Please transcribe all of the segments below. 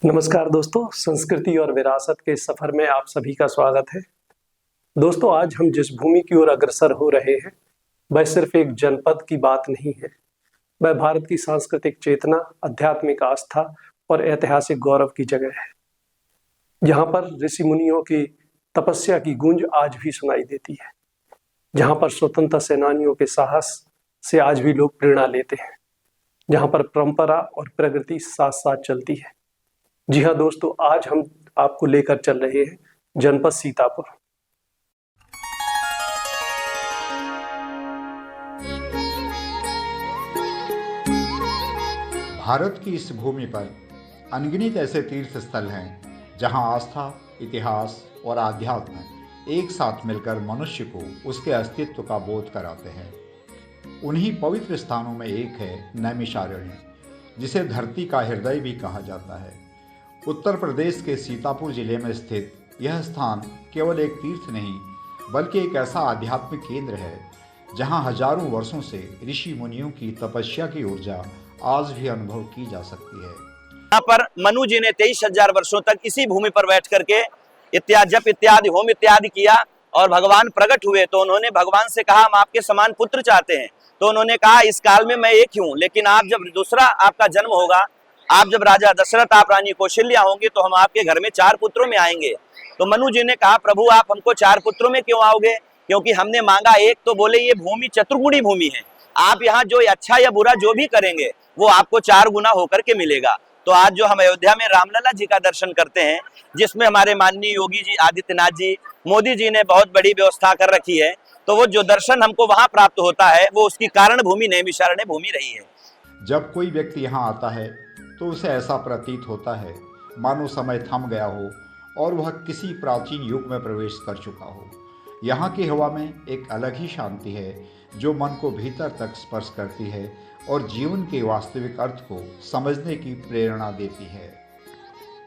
नमस्कार दोस्तों, संस्कृति और विरासत के इस सफर में आप सभी का स्वागत है। दोस्तों, आज हम जिस भूमि की ओर अग्रसर हो रहे हैं वह सिर्फ एक जनपद की बात नहीं है। वह भारत की सांस्कृतिक चेतना, आध्यात्मिक आस्था और ऐतिहासिक गौरव की जगह है। जहाँ पर ऋषि मुनियों की तपस्या की गूंज आज भी सुनाई देती है, जहाँ पर स्वतंत्रता सेनानियों के साहस से आज भी लोग प्रेरणा लेते हैं, जहाँ पर परंपरा और प्रगति साथ साथ चलती है। जी हाँ दोस्तों, आज हम आपको लेकर चल रहे हैं जनपद सीतापुर। भारत की इस भूमि पर अनगिनत ऐसे तीर्थ स्थल हैं जहां आस्था, इतिहास और आध्यात्म एक साथ मिलकर मनुष्य को उसके अस्तित्व का बोध कराते हैं। उन्हीं पवित्र स्थानों में एक है नैमिषारण्य, जिसे धरती का हृदय भी कहा जाता है। उत्तर प्रदेश के सीतापुर जिले में स्थित यह स्थान केवल एक तीर्थ नहीं बल्कि एक ऐसा आध्यात्मिक केंद्र है जहां हजारों वर्षों से ऋषि मुनियों की तपस्या की ऊर्जा आज भी अनुभव की जा सकती है। यहाँ पर मनु जी ने 23,000 वर्षों तक इसी भूमि पर बैठ करके जप इत्यादि होम इत्यादि किया और भगवान प्रकट हुए तो उन्होंने भगवान से कहा, हम आपके समान पुत्र चाहते हैं। तो उन्होंने कहा, इस काल में मैं एक हूँ, लेकिन आप जब दूसरा आपका जन्म होगा, आप जब राजा दशरथ, आप रानी कौशल्या होंगे, तो हम आपके घर में 4 पुत्रों में आएंगे। तो मनु जी ने कहा, प्रभु आप हमको 4 पुत्रों में क्यों आओगे? क्योंकि हमने मांगा एक। तो बोले, ये भूमि चतुर्गुणी भूमि है, आप यहाँ जो अच्छा या बुरा जो भी करेंगे वो आपको 4 गुना होकर के मिलेगा। तो आज जो हम अयोध्या में रामलला जी का दर्शन करते हैं, जिसमें हमारे माननीय योगी जी आदित्यनाथ जी, मोदी जी ने बहुत बड़ी व्यवस्था कर रखी है, तो वो जो दर्शन हमको वहां प्राप्त होता है वो उसकी कारण भूमि नैमिषारण्य भूमि रही है। जब कोई व्यक्ति यहाँ आता है तो उसे ऐसा प्रतीत होता है मानो समय थम गया हो और वह किसी प्राचीन युग में प्रवेश कर चुका हो। यहाँ की हवा में एक अलग ही शांति है जो मन को भीतर तक स्पर्श करती है और जीवन के वास्तविक अर्थ को समझने की प्रेरणा देती है।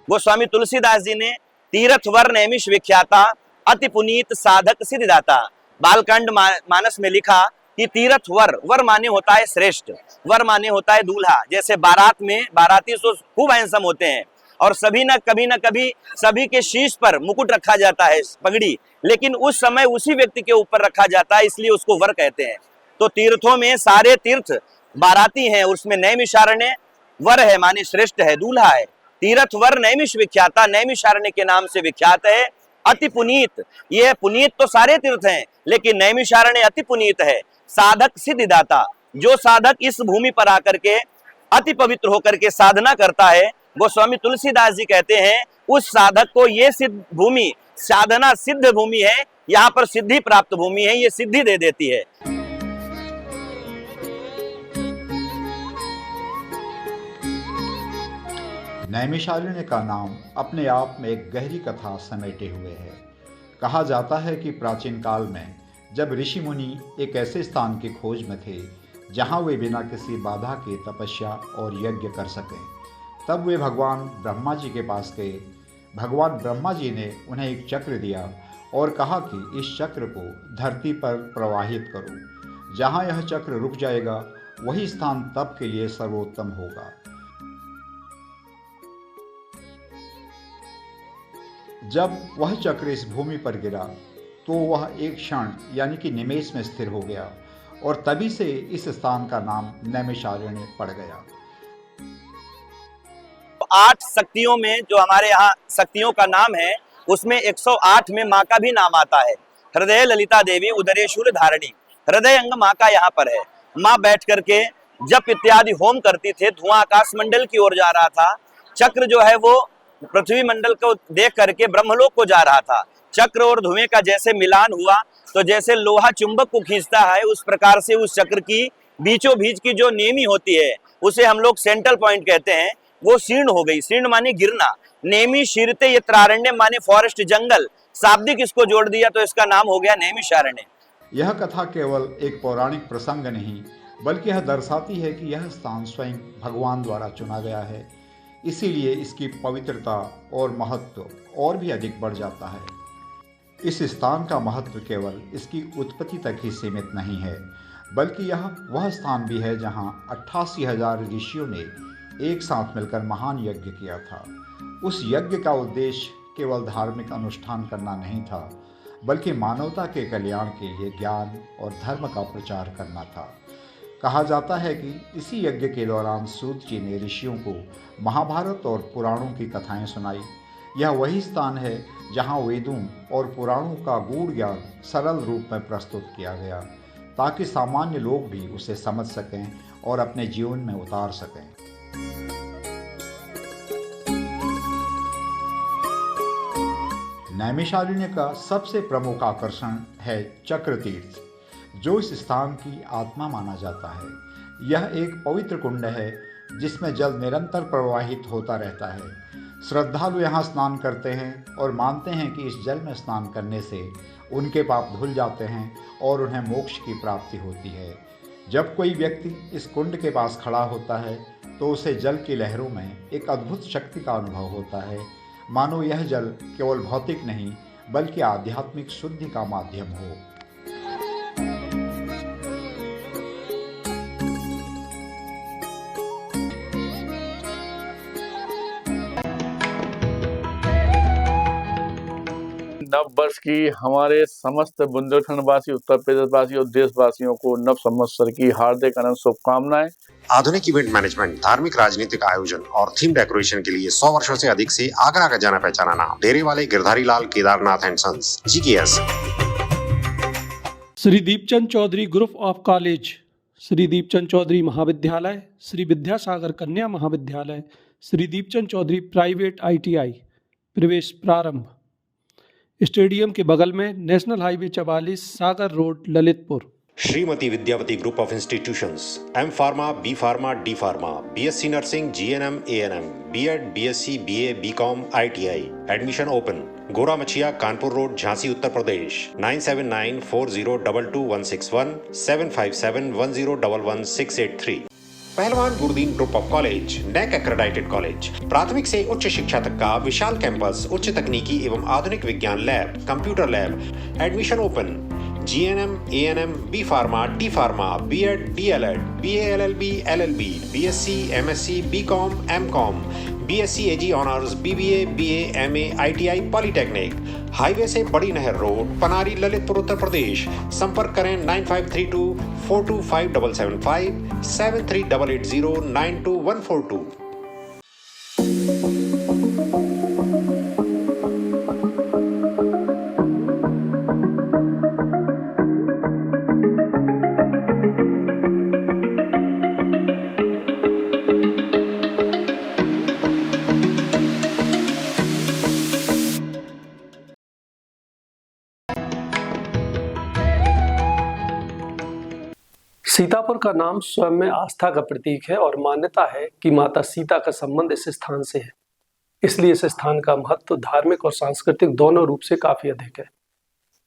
गोस्वामी तुलसीदास जी ने तीर्थ वर नैमिष विख्याता अति पुनीत साधक सिद्धिदाता बालकांड मानस में लिखा कि तीर्थ वर माने होता है श्रेष्ठ, वर माने होता है दूल्हा। जैसे बारात में बाराती तो खूब हैंडसम होते हैं और सभी न कभी सभी के शीश पर मुकुट रखा जाता है, पगड़ी, लेकिन उस समय उसी व्यक्ति के ऊपर रखा जाता है, इसलिए उसको वर कहते हैं। तो तीर्थों में सारे तीर्थ बाराती हैं, उसमें नैमिषारण्य वर है, माने श्रेष्ठ है, दूल्हा है। तीर्थ वर नैमिष विख्याता, नैमिषारण्य के नाम से विख्यात है। अति पुनीत, ये पुनीत तो सारे तीर्थ हैं, लेकिन नैमिषारण्य अति पुनीत है। साधक सिद्धिदाता, जो साधक इस भूमि पर आकर के अति पवित्र होकर के साधना करता है, गोस्वामी तुलसीदास जी कहते हैं उस साधक को ये सिद्ध भूमि, साधना सिद्ध भूमि है, यहाँ पर सिद्धि प्राप्त भूमि है, ये सिद्धि दे देती है। नैमिषारण्य का नाम अपने आप में एक गहरी कथा समेटे हुए है। कहा जाता है कि प्राचीन काल में जब ऋषि मुनि एक ऐसे स्थान की खोज में थे जहां वे बिना किसी बाधा के तपस्या और यज्ञ कर सकें, तब वे भगवान ब्रह्मा जी के पास गए। भगवान ब्रह्मा जी ने उन्हें एक चक्र दिया और कहा कि इस चक्र को धरती पर प्रवाहित करो। जहां यह चक्र रुक जाएगा वही स्थान तप के लिए सर्वोत्तम होगा। जब वह चक्र इस भूमि पर गिरा तो वह एक क्षण यानी कि निमेष में स्थिर हो गया और तभी से इस स्थान का नाम नैमिषारण्य पड़ गया। 8 शक्तियों में जो हमारे यहाँ शक्तियों का नाम है, उसमें 108 में माँ का भी नाम आता है। हृदय ललिता देवी उदरे शूल धारणी, हृदय अंग माँ का यहाँ पर है। माँ बैठ करके जप इत्यादि होम करती थे, धुआं आकाश मंडल की ओर जा रहा था। चक्र जो है वो पृथ्वी मंडल को देख करके ब्रह्मलोक को जा रहा था। चक्र और धुएं का जैसे मिलान हुआ तो जैसे लोहा चुंबक को खींचता है, उस प्रकार से उस चक्र की बीचों बीच की जो नेमी होती है, उसे हम लोग सेंट्रल पॉइंट कहते हैं, वो शीर्ण हो गई। शीर्ण माने गिरना, नेमी शीरते ये त्रारण्य माने फॉरेस्ट जंगल, शाब्दिक इसको जोड़ दिया तो इसका नाम हो गया नैमिषारण्य। यह कथा केवल एक पौराणिक प्रसंग नहीं बल्कि यह दर्शाती है कि यह स्थान स्वयं भगवान द्वारा चुना गया है, इसीलिए इसकी पवित्रता और महत्व और भी अधिक बढ़ जाता है। इस स्थान का महत्व केवल इसकी उत्पत्ति तक ही सीमित नहीं है, बल्कि यह वह स्थान भी है जहां 88,000 ऋषियों ने एक साथ मिलकर महान यज्ञ किया था। उस यज्ञ का उद्देश्य केवल धार्मिक अनुष्ठान करना नहीं था, बल्कि मानवता के कल्याण के लिए ज्ञान और धर्म का प्रचार करना था। कहा जाता है कि इसी यज्ञ के दौरान सूत जी ने ऋषियों को महाभारत और पुराणों की कथाएं सुनाई। यह वही स्थान है जहां वेदों और पुराणों का गूढ़ ज्ञान सरल रूप में प्रस्तुत किया गया, ताकि सामान्य लोग भी उसे समझ सकें और अपने जीवन में उतार सकें। नैमिषारण्य का सबसे प्रमुख आकर्षण है चक्र तीर्थ, जो इस स्थान की आत्मा माना जाता है। यह एक पवित्र कुंड है जिसमें जल निरंतर प्रवाहित होता रहता है। श्रद्धालु यहाँ स्नान करते हैं और मानते हैं कि इस जल में स्नान करने से उनके पाप धुल जाते हैं और उन्हें मोक्ष की प्राप्ति होती है। जब कोई व्यक्ति इस कुंड के पास खड़ा होता है तो उसे जल की लहरों में एक अद्भुत शक्ति का अनुभव होता है, मानो यह जल केवल भौतिक नहीं बल्कि आध्यात्मिक शुद्धि का माध्यम हो। नव वर्ष की हमारे समस्त बुंदेलखंडवासी, उत्तर प्रदेशवासी और देशवासियों को नव संवत्सर की हार्दिक अनंत शुभकामनाएं। आधुनिक इवेंट मैनेजमेंट, धार्मिक राजनीतिक आयोजन और थीम डेकोरेशन के लिए 100 वर्षों से अधिक से आगरा का जाना पहचाना नाम, डेरे वाले Girdhari Lal Kedarnath and sons, GKS। Shri Deepchand Chaudhary group of college, Shri Deepchand Chaudhary महाविद्यालय, श्री विद्यासागर कन्या महाविद्यालय, श्री दीपचंद चौधरी प्राइवेट ITI, प्रवेश प्रारंभ। स्टेडियम के बगल में national highway 44, Sagar road, Lalitpur. Shrimati Vidyavati group of institutions, M pharma, B pharma, D pharma, BSc nursing, GNM, ANM, B.Ed, BSc, BA, BCom, ITI। Admission open. Gora Machhiya, Kanpur road, Jhansi, Uttar Pradesh. 9794022161, 7571011683। Pahalwan Gurudeen group of college, NAC accredited college. प्राथमिक से उच्च शिक्षा तक का विशाल campus, उच्च तकनीकी एवं आधुनिक विज्ञान lab, computer lab. Admission open. GNM, ANM, B pharma, D pharma, B.Ed, DLEd, BA LLB, LLB, BSc, MSc, BCom, MCom, BSc AG honours, BBA, BA, MA, ITI, polytechnic. Highway से बड़ी नहर रोड, पनारी, ललितपुर, उत्तर प्रदेश। संपर्क करें 9532425775, 7388092142। सीतापुर का नाम स्वयं में आस्था का प्रतीक है और मान्यता है कि माता सीता का संबंध इस स्थान से है। इसलिए इस स्थान का महत्व धार्मिक और सांस्कृतिक दोनों रूप से काफी अधिक है।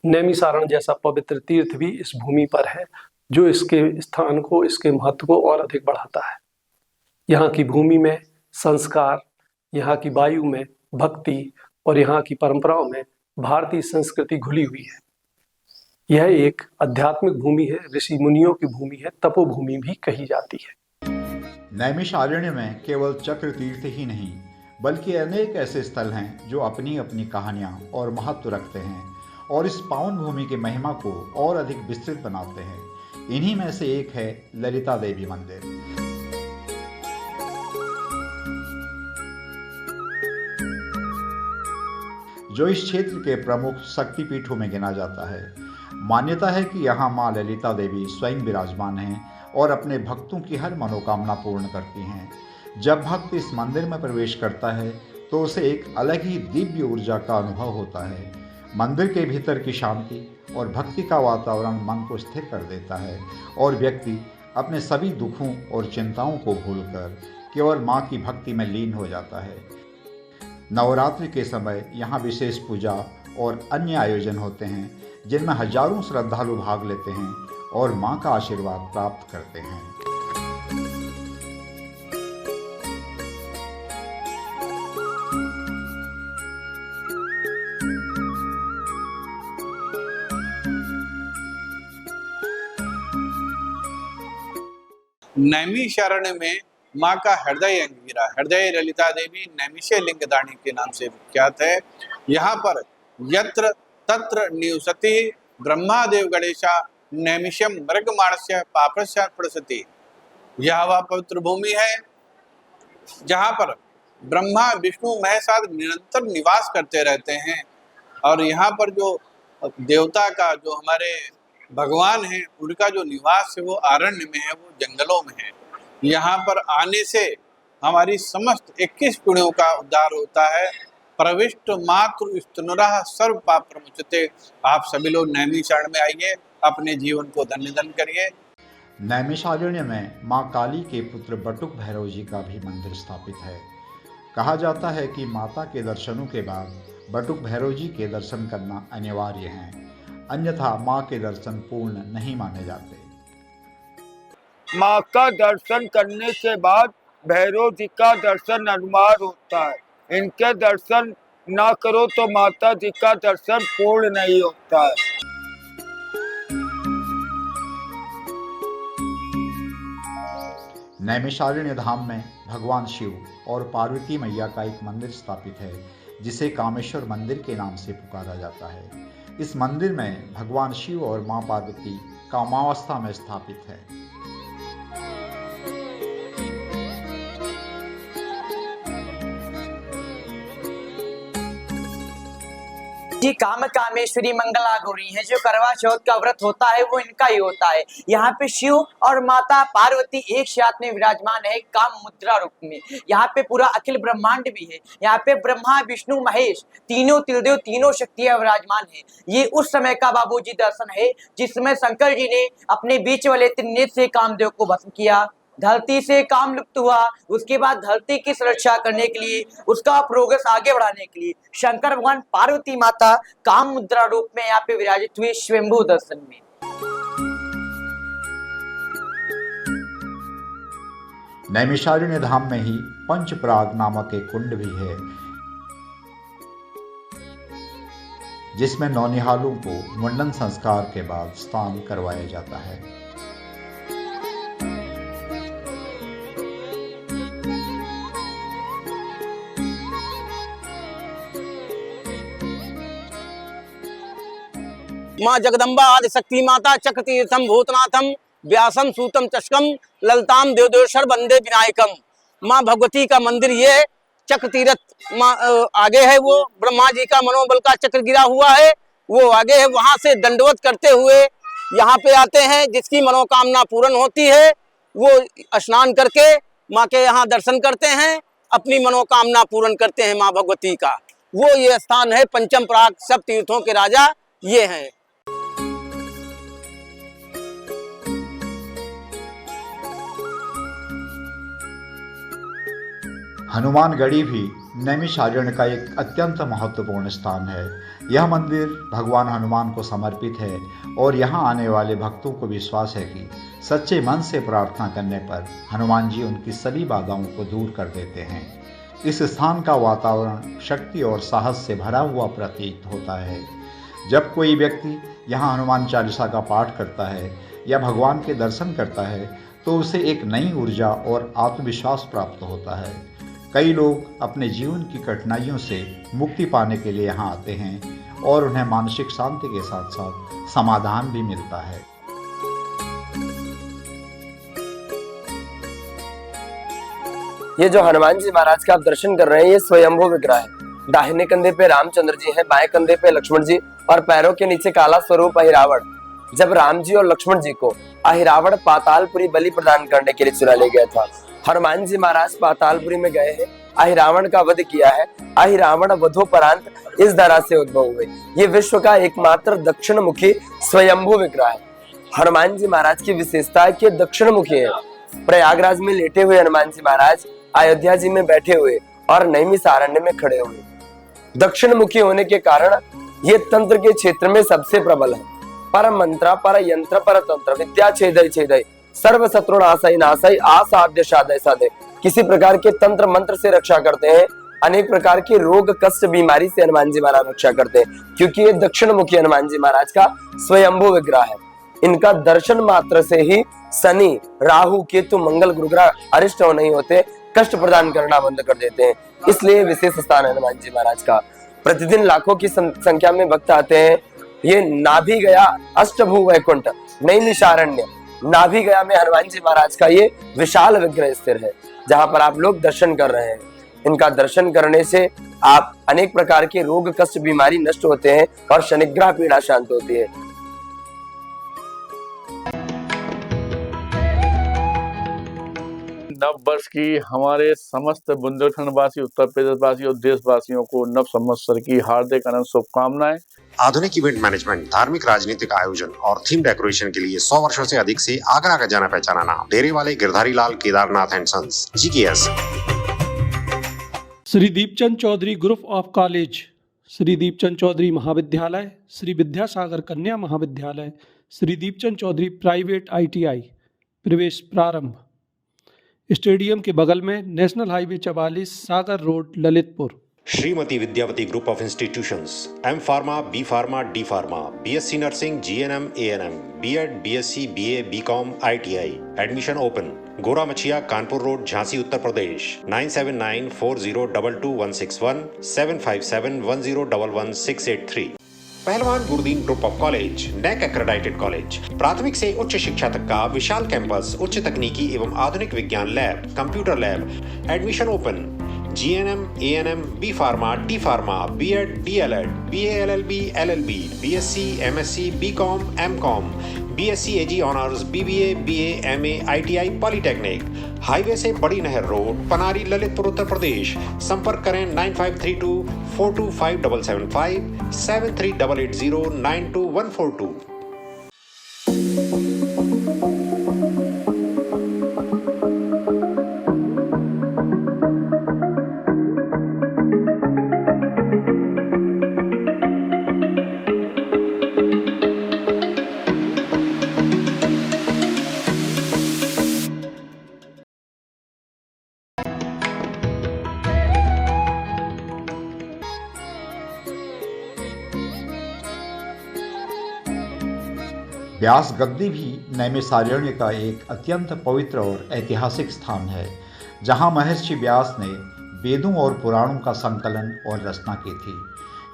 नैमिषारण्य जैसा पवित्र तीर्थ भी इस भूमि पर है, जो इसके स्थान को, इसके महत्व को और अधिक बढ़ाता है। यहाँ की भूमि में संस्कार, यहाँ की वायु में भक्ति और यहाँ की परंपराओं में भारतीय संस्कृति घुली हुई है। यह एक आध्यात्मिक भूमि है, ऋषि मुनियों की भूमि है, तपोभूमि भी कही जाती है। नैमिषारण्य में केवल चक्र तीर्थ ही नहीं बल्कि अनेक ऐसे स्थल हैं जो अपनी अपनी कहानियां और महत्व रखते हैं और इस पावन भूमि की महिमा को और अधिक विस्तृत बनाते हैं। इन्हीं में से एक है ललिता देवी मंदिर। जो इस क्षेत्र के प्रमुख शक्तिपीठों में गिना जाता है। मान्यता है कि यहाँ माँ ललिता देवी स्वयं विराजमान हैं और अपने भक्तों की हर मनोकामना पूर्ण करती हैं। जब भक्त इस मंदिर में प्रवेश करता है तो उसे एक अलग ही दिव्य ऊर्जा का अनुभव होता है। मंदिर के भीतर की शांति और भक्ति का वातावरण मन को स्थिर कर देता है और व्यक्ति अपने सभी दुखों और चिंताओं को भूलकर केवल माँ की भक्ति में लीन हो जाता है। नवरात्रि के समय यहाँ विशेष पूजा और अन्य आयोजन होते हैं जिनमें हजारों श्रद्धालु भाग लेते हैं और माँ का आशीर्वाद प्राप्त करते हैं। नैमिषारण्य में माँ का हृदय अंगिरा, हृदय ललिता देवी नैमिषे लिंगदानी के नाम से विख्यात है। यहाँ पर यत्र तत्र निवसति ब्रह्मादेव गणेशा नैमिषम मृगमाणस्य पापस्य प्रसति। यह वह पवित्र भूमि है जहाँ पर ब्रह्मा विष्णु महेश आदि निरंतर निवास करते रहते हैं। और यहाँ पर जो देवता का, जो हमारे भगवान हैं, उनका जो निवास है वो अरण्य में है, वो जंगलों में है। यहाँ पर आने से हमारी समस्त 21 पीढ़ियों का उद्धार होता है। प्रविष्ट मातृ स्तनुरः सर्व पाप प्रमुच्यते। आप सभी लोग नैमिषारण्य में आइए, अपने जीवन को धन्य धन्य करिए। नैमिषारण्य में मां काली के पुत्र बटुक भैरव जी का भी मंदिर स्थापित है। कहा जाता है कि माता के दर्शनों के बाद बटुक भैरव जी के दर्शन करना अनिवार्य है, अन्यथा मां के दर्शन पूर्ण नहीं माने जाते। माँ का दर्शन करने के बाद भैरव जी का दर्शन अनिवार्य होता है। इनके दर्शन ना करो तो माता जी का दर्शन पूर्ण नहीं होता है। नैमिषारण्य धाम में भगवान शिव और पार्वती मैया का एक मंदिर स्थापित है, जिसे कामेश्वर मंदिर के नाम से पुकारा जाता है। इस मंदिर में भगवान शिव और मां पार्वती कामावस्था में स्थापित है। जी काम कामेश्वरी मंगला गौरी है। जो करवा चौथ का व्रत होता है वो इनका ही होता है। यहाँ पे शिव और माता पार्वती एक साथ में विराजमान है काम मुद्रा रूप में। यहाँ पे पूरा अखिल ब्रह्मांड भी है। यहाँ पे ब्रह्मा विष्णु महेश तीनों त्रिदेव तीनों शक्तियां विराजमान है। ये उस समय का बाबूजी दर्शन है जिसमें शंकर जी ने अपने बीच वाले त्रिनेत्र से कामदेव को भस्म किया। धरती से काम लुप्त हुआ, उसके बाद धरती की सुरक्षा करने के लिए, उसका प्रोग्रेस आगे बढ़ाने के लिए शंकर भगवान पार्वती माता काम मुद्रा रूप में यहाँ पे विराजित हुए स्वयंभू दर्शन में। नैमिषारण्य धाम में ही पंचप्राग नामक एक कुंड भी है, जिसमें नौनिहालों को मुंडन संस्कार के बाद स्नान करवाया जाता है। माँ जगदम्बा आदि शक्ति माता चक्रतीर्थम भूतनाथम व्यासम सूतम चषकम ललताम देवदेश्वर वंदे विनायकम। माँ भगवती का मंदिर ये चक्रतीर्थ आगे है, वो ब्रह्मा जी का मनोबल का चक्र गिरा हुआ है, वो आगे है। वहां से दंडवत करते हुए यहाँ पे आते हैं, जिसकी मनोकामना पूर्ण होती है वो स्नान करके माँ के यहाँ दर्शन करते हैं, अपनी मनोकामना पूर्ण करते हैं माँ भगवती का। वो ये स्थान है, पंचम प्राग सब तीर्थों के राजा ये हैं। हनुमानगढ़ी भी नैमिषारण्य का एक अत्यंत महत्वपूर्ण स्थान है। यह मंदिर भगवान हनुमान को समर्पित है और यहाँ आने वाले भक्तों को विश्वास है कि सच्चे मन से प्रार्थना करने पर हनुमान जी उनकी सभी बाधाओं को दूर कर देते हैं। इस स्थान का वातावरण शक्ति और साहस से भरा हुआ प्रतीत होता है। जब कोई व्यक्ति यहाँ हनुमान चालीसा का पाठ करता है या भगवान के दर्शन करता है तो उसे एक नई ऊर्जा और आत्मविश्वास प्राप्त होता है। कई लोग अपने जीवन की कठिनाइयों से मुक्ति पाने के लिए यहाँ आते हैं और उन्हें मानसिक शांति के साथ साथ समाधान भी मिलता है। ये जो हनुमान जी महाराज का आप दर्शन कर रहे हैं, ये स्वयंभू विग्रह है। दाहिने कंधे पे रामचंद्र जी हैं, बाएं कंधे पे लक्ष्मण जी और पैरों के नीचे काला स्वरूप अहिरावण। जब राम जी और लक्ष्मण जी को अहिरावण पातालपुरी बलि प्रदान करने के लिए चुना ले गया था, हनुमान जी महाराज पातालपुरी में गए हैं, अहिरावण का वध किया है। अहिरावण वधोपरांत इस धरा से उद्भव हुए। ये विश्व का एकमात्र दक्षिण मुखी स्वयंभू विग्रह है। हनुमान जी महाराज की विशेषता है कि दक्षिण मुखी है। प्रयागराज में लेटे हुए हनुमान जी महाराज अयोध्या जी में बैठे हुए और नैमिषारण्य में खड़े हुए। दक्षिण मुखी होने के कारण ये तंत्र के क्षेत्र में सबसे प्रबल है। पर मंत्र, पर यंत्र, पर तंत्र, विद्या छेदय छेदय, सर्व शत्रु नाशय नाशय, आसाध्य साधय साधय। किसी प्रकार के तंत्र मंत्र से रक्षा करते हैं। अनेक प्रकार के रोग कष्ट बीमारी से हनुमान जी महाराज रक्षा करते हैं, क्योंकि ये दक्षिण मुखी हनुमान जी महाराज का स्वयंभू विग्रह है। इनका दर्शन मात्र से ही शनि, राहु, केतु, मंगल, गुरु ग्रह अरिष्ट नहीं होते, कष्ट प्रदान करना बंद कर देते हैं। इसलिए विशेष स्थान है हनुमान जी महाराज का। प्रतिदिन लाखों की संख्या में भक्त आते हैं। ये नाभि गया अष्टभु वैकुंठ नैमिषारण्य, नाभि गया में हनुमान जी महाराज का ये विशाल विग्रह स्थिर है, जहां पर आप लोग दर्शन कर रहे हैं। इनका दर्शन करने से आप अनेक प्रकार के रोग, कष्ट, बीमारी नष्ट होते हैं और शनिग्रह पीड़ा शांत होती है। नव वर्ष की हमारे समस्त बुंदेलखंड वासी, उत्तर प्रदेश वासी और देशवासियों को नव संवत्सर की हार्दिक अनंत शुभकामनाएं। आधुनिक इवेंट मैनेजमेंट, धार्मिक राजनीतिक आयोजन और थीम डेकोरेशन के लिए 100 वर्षों से अधिक से आगरा का जाना पहचाना नाम, डेरे वाले Girdhari Lal Kedarnath and sons, GKS। Shri Deepchand Chaudhary group of college, Shri Deepchand Chaudhary महाविद्यालय, श्री विद्यासागर कन्या महाविद्यालय, श्री दीपचंद चौधरी प्राइवेट ITI, प्रवेश प्रारंभ। स्टेडियम के बगल में national highway 44, Sagar road, Lalitpur. Shrimati Vidyavati group of institutions, M pharma, B pharma, D pharma, BSc nursing, GNM, ANM, B.Ed, BSc, BA, BCom, ITI, admission open. Gora Machhiya, Kanpur road, Jhansi, Uttar Pradesh. 9794022161, 7571011683। Pahalwan Gurudeen group of college, NAC accredited college, प्राथमिक से उच्च शिक्षा तक का विशाल campus, उच्च तकनीकी एवं आधुनिक विज्ञान lab, computer lab, admission open. GNM, ANM, B pharma, D pharma, B.Ed, DLEd, BA LLB, LLB, BSc, MSc, BCom, MCom, BSc AG honours, BBA, BA, MA, ITI, polytechnic. Highway से बड़ी नहर रोड, पनारी, ललितपुर, उत्तर प्रदेश। संपर्क करें 9532425775, 7388092142। व्यास गद्दी भी नैमिषारण्य का एक अत्यंत पवित्र और ऐतिहासिक स्थान है, जहां महर्षि व्यास ने वेदों और पुराणों का संकलन और रचना की थी।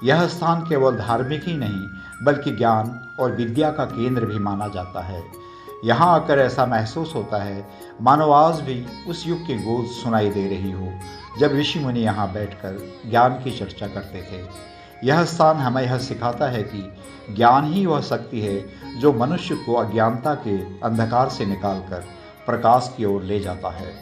यह स्थान केवल धार्मिक ही नहीं बल्कि ज्ञान और विद्या का केंद्र भी माना जाता है। यहाँ आकर ऐसा महसूस होता है मानो आज भी उस युग की गूंज सुनाई दे रही हो, जब ऋषि मुनि यहाँ बैठकर ज्ञान की चर्चा करते थे। यह स्थान हमें यह सिखाता है कि ज्ञान ही वह शक्ति है जो मनुष्य को अज्ञानता के अंधकार से निकालकर प्रकाश की ओर ले जाता है।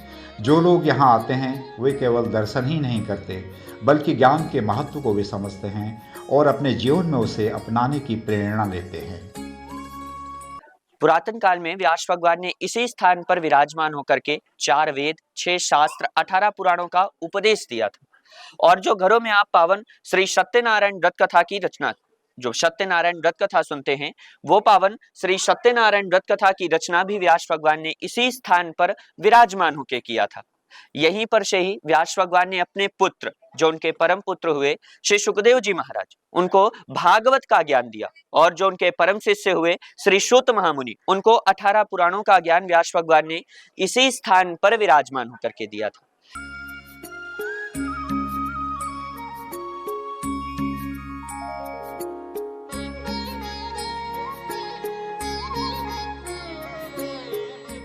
जो लोग यहाँ आते हैं वे केवल दर्शन ही नहीं करते बल्कि ज्ञान के महत्व को भी समझते हैं और अपने जीवन में उसे अपनाने की प्रेरणा लेते हैं। पुरातन काल में व्यास भगवान ने इसी स्थान पर विराजमान होकर के 4 वेद, 6 शास्त्र, 18 पुराणों का उपदेश दिया था। और जो घरों में आप पावन श्री सत्यनारायण व्रत कथा की रचना, जो सत्यनारायण व्रत कथा सुनते हैं, वो पावन श्री सत्यनारायण व्रत कथा की रचना भी व्यास भगवान ने इसी स्थान पर विराजमान होकर किया था। यहीं पर से ही व्यास भगवान ने अपने पुत्र, जो उनके परम पुत्र हुए श्री सुखदेव जी महाराज, उनको भागवत का ज्ञान दिया। और जो उनके परम शिष्य हुए श्री सूत महामुनि, उनको 18 पुराणों का ज्ञान व्यास भगवान ने इसी स्थान पर विराजमान होकर के दिया था।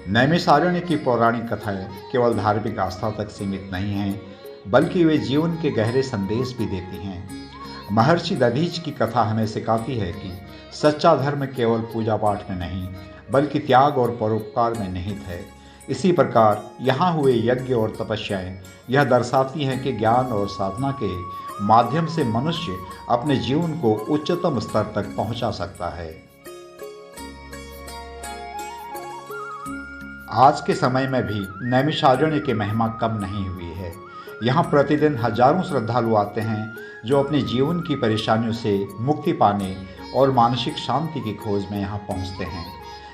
नैमिषारण्य की पौराणिक कथाएं केवल धार्मिक आस्था तक सीमित नहीं हैं, बल्कि वे जीवन के गहरे संदेश भी देती हैं। महर्षि दधीच की कथा हमें सिखाती है कि सच्चा धर्म केवल पूजा पाठ में नहीं बल्कि त्याग और परोपकार में निहित है। इसी प्रकार यहाँ हुए यज्ञ और तपस्याएं यह दर्शाती हैं कि ज्ञान और साधना के माध्यम से मनुष्य अपने जीवन को उच्चतम स्तर तक पहुँचा सकता है। आज के समय में भी नैमिषारण्य की महिमा कम नहीं हुई है। यहाँ प्रतिदिन हजारों श्रद्धालु आते हैं जो अपने जीवन की परेशानियों से मुक्ति पाने और मानसिक शांति की खोज में यहाँ पहुँचते हैं।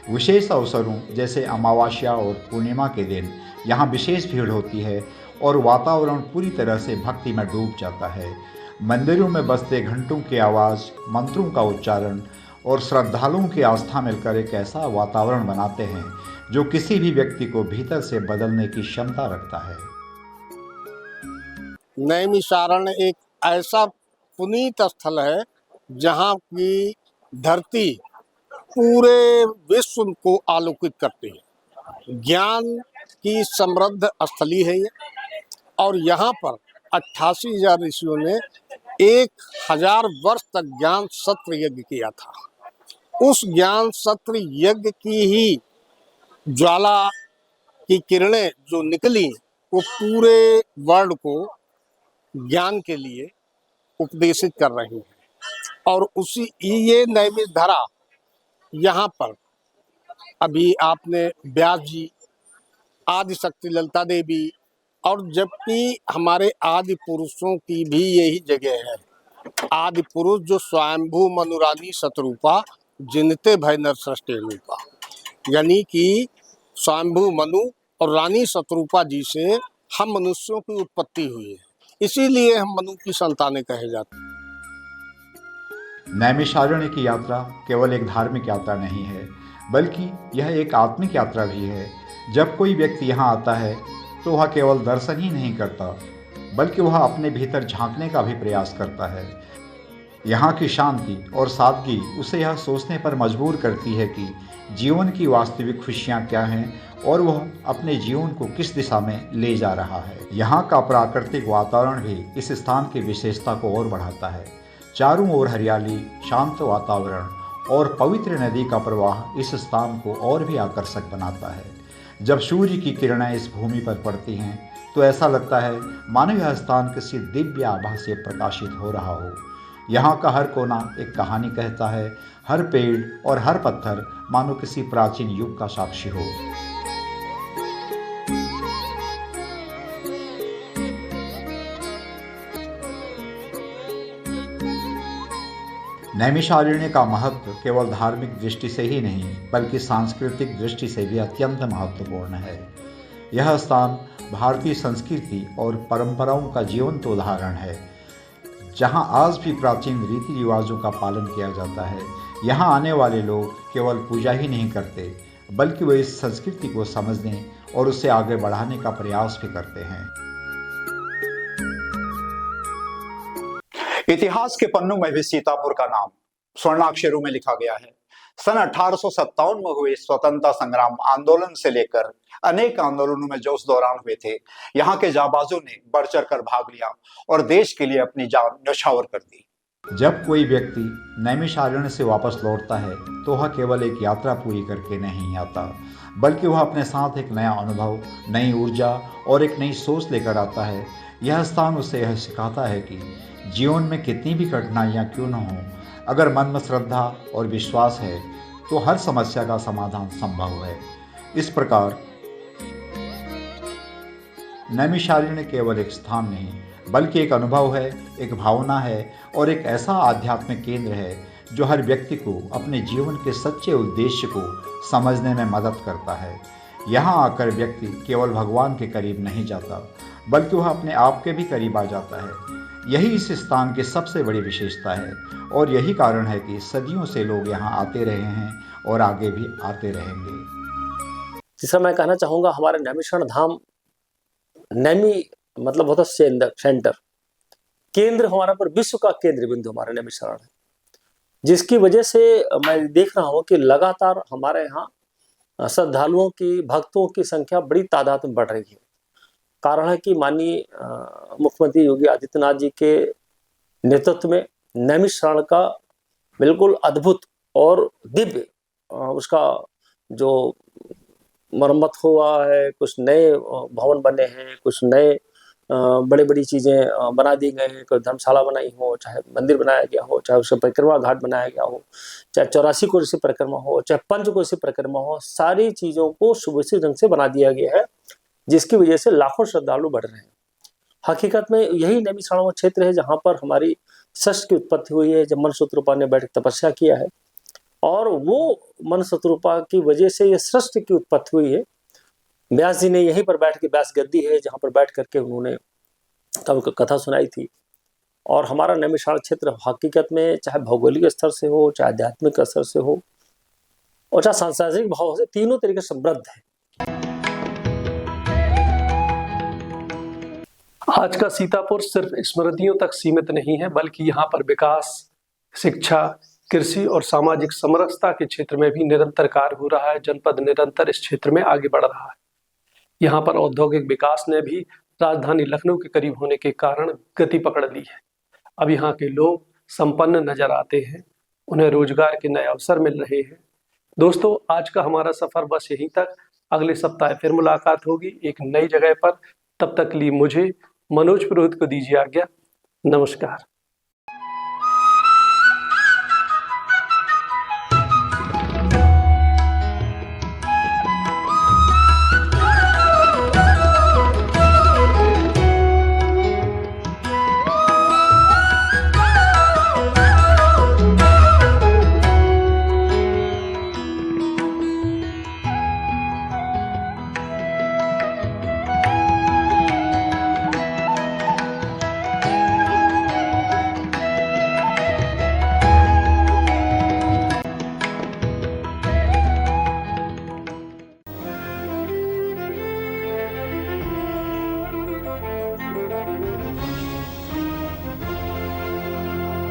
विशेष अवसरों जैसे अमावस्या और पूर्णिमा के दिन यहाँ विशेष भीड़ होती है और वातावरण पूरी तरह से भक्ति में डूब जाता है। मंदिरों में बजते घंटों की आवाज़, मंत्रों का उच्चारण और श्रद्धालुओं की आस्था मिलकर एक ऐसा वातावरण बनाते हैं जो किसी भी व्यक्ति को भीतर से बदलने की क्षमता रखता है। नैमिषारण्य एक ऐसा पुनीत स्थल है जहाँ की धरती पूरे विश्व को आलोकित करती है। ज्ञान की समृद्ध स्थली है ये, और यहाँ पर 88,000 ऋषियों ने 1000 वर्ष तक ज्ञान सत्र यज्ञ किया था। उस ज्ञान सत्र यज्ञ की ही ज्वाला की किरणें जो निकली वो पूरे वर्ल्ड को ज्ञान के लिए उपदेशित कर रही हैं। और उसी ये नैमिष धरा यहाँ पर अभी आपने व्यास जी, आदि शक्ति ललिता देवी, और जबकि हमारे आदि पुरुषों की भी यही जगह है। आदि पुरुष जो स्वयंभू मनुरानी शतरूपा जिनते भय नर सृष्टि रूपा, यानी कि स्वयंभू मनु और रानी शतरूपा जी से हम मनुष्यों की उत्पत्ति हुई है, इसीलिए हम मनु की संतानें कहे जाते हैं। नैमिषारण्य की यात्रा केवल एक धार्मिक यात्रा नहीं है, बल्कि यह एक आत्मिक यात्रा भी है। जब कोई व्यक्ति यहाँ आता है तो वह केवल दर्शन ही नहीं करता, बल्कि वह अपने भीतर झांकने का भी प्रयास करता है। यहाँ की शांति और सादगी उसे यह सोचने पर मजबूर करती है कि जीवन की वास्तविक खुशियाँ क्या हैं और वह अपने जीवन को किस दिशा में ले जा रहा है। यहाँ का प्राकृतिक वातावरण भी इस स्थान की विशेषता को और बढ़ाता है। चारों ओर हरियाली, शांत वातावरण और पवित्र नदी का प्रवाह इस स्थान को और भी आकर्षक बनाता है। जब सूर्य की किरणें इस भूमि पर पड़ती हैं तो ऐसा लगता है मानो यह स्थान किसी दिव्य आभा से प्रकाशित हो रहा हो। यहाँ का हर कोना एक कहानी कहता है, हर पेड़ और हर पत्थर मानो किसी प्राचीन युग का साक्षी हो। नैमिषारण्य का महत्व केवल धार्मिक दृष्टि से ही नहीं, बल्कि सांस्कृतिक दृष्टि से भी अत्यंत महत्वपूर्ण है। यह स्थान भारतीय संस्कृति और परंपराओं का जीवंत उदाहरण है, जहां आज भी प्राचीन रीति रिवाजों का पालन किया जाता है। यहाँ आने वाले लोग केवल पूजा ही नहीं करते, बल्कि वे इस संस्कृति को समझने और उसे आगे बढ़ाने का प्रयास भी करते हैं। इतिहास के पन्नों में भी सीतापुर का नाम स्वर्णाक्षरों में लिखा गया है। सन 1857 में हुए स्वतंत्रता संग्राम आंदोलन से लेकर अनेक आंदोलनों में जो उस दौरान हुए थे, यहाँ के जाबाजों ने बढ़ चढ़ कर भाग लिया और देश के लिए अपनी जान न्यौछावर कर दी। जब कोई व्यक्ति नैमिषारण्य से वापस लौटता है तो वह केवल एक यात्रा पूरी करके नहीं आता, बल्कि वह अपने साथ एक नया अनुभव, नई ऊर्जा और एक नई सोच लेकर आता है। यह स्थान उसे यह सिखाता है कि जीवन में कितनी भी कठिनाइयाँ क्यों न हो, अगर मन में श्रद्धा और विश्वास है तो हर समस्या का समाधान संभव है। इस प्रकार नैमिषारण्य केवल एक स्थान नहीं, बल्कि एक अनुभव है, एक भावना है और एक ऐसा आध्यात्मिक केंद्र है जो हर व्यक्ति को अपने जीवन के सच्चे उद्देश्य को समझने में मदद करता है। यहाँ आकर व्यक्ति केवल भगवान के करीब नहीं जाता, बल्कि वह अपने आप के भी करीब आ जाता है। यही इस स्थान की सबसे बड़ी विशेषता है और यही कारण है कि सदियों से लोग यहाँ आते रहे हैं और आगे भी आते रहेंगे। तीसरा मैं कहना चाहूँगा, हमारे नैमिषारण्य धाम, नैमी मतलब होता है सेंटर, केंद्र हमारा पर विश्व का केंद्र बिंदु हमारा नैमिषारण्य है, जिसकी वजह से मैं देख रहा हूँ कि लगातार हमारे यहाँ श्रद्धालुओं की, भक्तों की संख्या बड़ी तादाद में बढ़ रही है। कारण है कि माननीय मुख्यमंत्री योगी आदित्यनाथ जी के नेतृत्व में नैमिषारण्य का बिल्कुल अद्भुत और दिव्य उसका जो मरम्मत हुआ है, कुछ नए भवन बने हैं, कुछ नए बड़ी बड़ी चीज़ें बना दी गई हैं, कोई धर्मशाला बनाई हो, चाहे मंदिर बनाया गया हो, चाहे उसका परिक्रमा घाट बनाया गया हो, चाहे 84 कोसी परिक्रमा हो, चाहे पंच कोसी परिक्रमा हो, सारी चीज़ों को सुव्यवस्थित ढंग से बना दिया गया है, जिसकी वजह से लाखों श्रद्धालु बढ़ रहे हैं। हकीकत में यही नैमिषारण्य क्षेत्र है जहाँ पर हमारी सृष्टि की उत्पत्ति हुई है, जब मनशत्रुपा ने बैठ तपस्या किया है और वो मनशत्रुपा की वजह से ये सृष्टि की उत्पत्ति हुई है। व्यास जी ने यहीं पर बैठ के, व्यास गद्दी है जहाँ पर बैठ करके उन्होंने तब कथा सुनाई थी। और हमारा नैमिषारण्य क्षेत्र हकीकत में चाहे भौगोलिक स्तर से हो, चाहे आध्यात्मिक स्तर से हो और चाहे सांस्कृतिक भाव से, तीनों तरीके से समृद्ध है। आज का सीतापुर सिर्फ स्मृतियों तक सीमित नहीं है, बल्कि यहाँ पर विकास, शिक्षा, कृषि और सामाजिक समरसता के क्षेत्र में भी निरंतर कार्य हो रहा है। जनपद निरंतर इस क्षेत्र में आगे बढ़ रहा है। यहाँ पर औद्योगिक विकास ने भी राजधानी लखनऊ के करीब होने के कारण गति पकड़ ली है। अब यहाँ के लोग संपन्न नजर आते हैं, उन्हें रोजगार के नए अवसर मिल रहे हैं। दोस्तों, आज का हमारा सफर बस यहीं तक। अगले सप्ताह फिर मुलाकात होगी एक नई जगह पर। तब तक के लिए मुझे मनोज पुरोहित को दीजिए आज्ञा। नमस्कार।